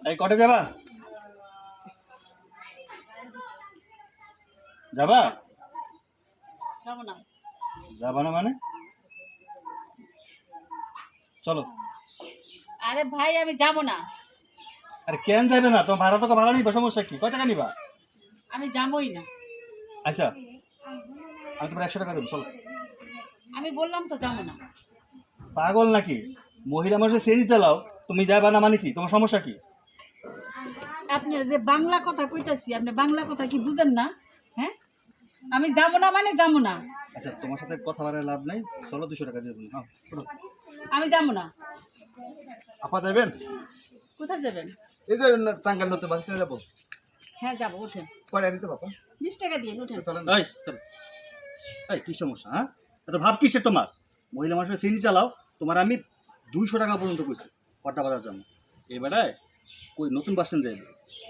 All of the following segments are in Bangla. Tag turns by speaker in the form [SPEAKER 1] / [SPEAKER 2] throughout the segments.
[SPEAKER 1] এই কটে যাবা? যাবা?
[SPEAKER 2] যাবো না।
[SPEAKER 1] যাবা না মানে? চলো।
[SPEAKER 2] আরে ভাই আমি যাবো না।
[SPEAKER 1] আরে কেন যাবে না? তোমার ভাড়া তো ভাড়া নিবা, সমস্যা কি? কয় টাকা নিবা?
[SPEAKER 2] আমি যাবোই না।
[SPEAKER 1] আচ্ছা, আমি তোমার 100 টাকা দেবো, চলো।
[SPEAKER 2] আমি বললাম তো যাবো না।
[SPEAKER 1] পাগল নাকি? মহিলা মানুষের সিএনজি চালাও, তুমি যাবা না মানে কি? তোমার সমস্যা কি?
[SPEAKER 2] আপনি যে বাংলা কথা কইতাছি, আপনি বাংলা কথা কি বুঝেন না? হ্যাঁ, আমি যাবো না মানে যাবো না।
[SPEAKER 1] আচ্ছা, তোমার সাথে কথা বাড়ায় লাভ নাই, চলো 200 টাকা দিয়ে দেবো। হ্যাঁ, চলো।
[SPEAKER 2] আমি যাবো না।
[SPEAKER 1] আপা যাবেন?
[SPEAKER 2] কোথায় যাবেন?
[SPEAKER 1] এই যে টাঙ্গাল নতুন বাস স্ট্যান্ডে যাবো।
[SPEAKER 2] হ্যাঁ যাবো, ওঠেন।
[SPEAKER 1] কয়টা দিতে বাবা?
[SPEAKER 2] 20 টাকা দিয়ে ওঠেন।
[SPEAKER 1] চলেন। এই চলো। এই কি সমস্যা? হ্যাঁ, এত ভাব কিসের তোমার? মহিলা মানুষের সিএনজি চালাও, তোমার আমি 200 টাকা পর্যন্ত কইছি কটা বাজার জন্য। এবারে কই নতুন বাস স্ট্যান্ড যাইবে,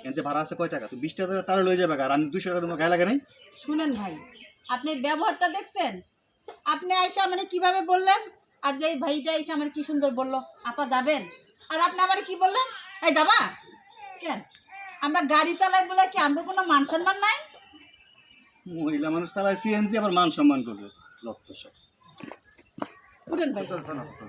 [SPEAKER 1] এনতে ভাড়া আছে কয় টাকা? তুমি 20 টাকা তারা লয়ে যাবে, আর আমি 200 টাকা তোমার গায়ে লাগে নাই?
[SPEAKER 2] শুনেন ভাই, আপনি ব্যবহারটা দেখছেন? আপনি আইসা মানে কিভাবে বললেন, আর যে ভাইটা আইসা আমার কি সুন্দর বললো আপা যাবেন, আর আপনি আমার কি বললেন, এই যাবা কেন? আমরা গাড়ি চালাই বলে কি আমাদের কোনো মান সম্মান নাই?
[SPEAKER 1] মহিলা মানুষ চালায় সিএনজি, আবার মান সম্মান করছে, যত সব।
[SPEAKER 2] উঠেন ভাই।
[SPEAKER 1] চল, চল, চল।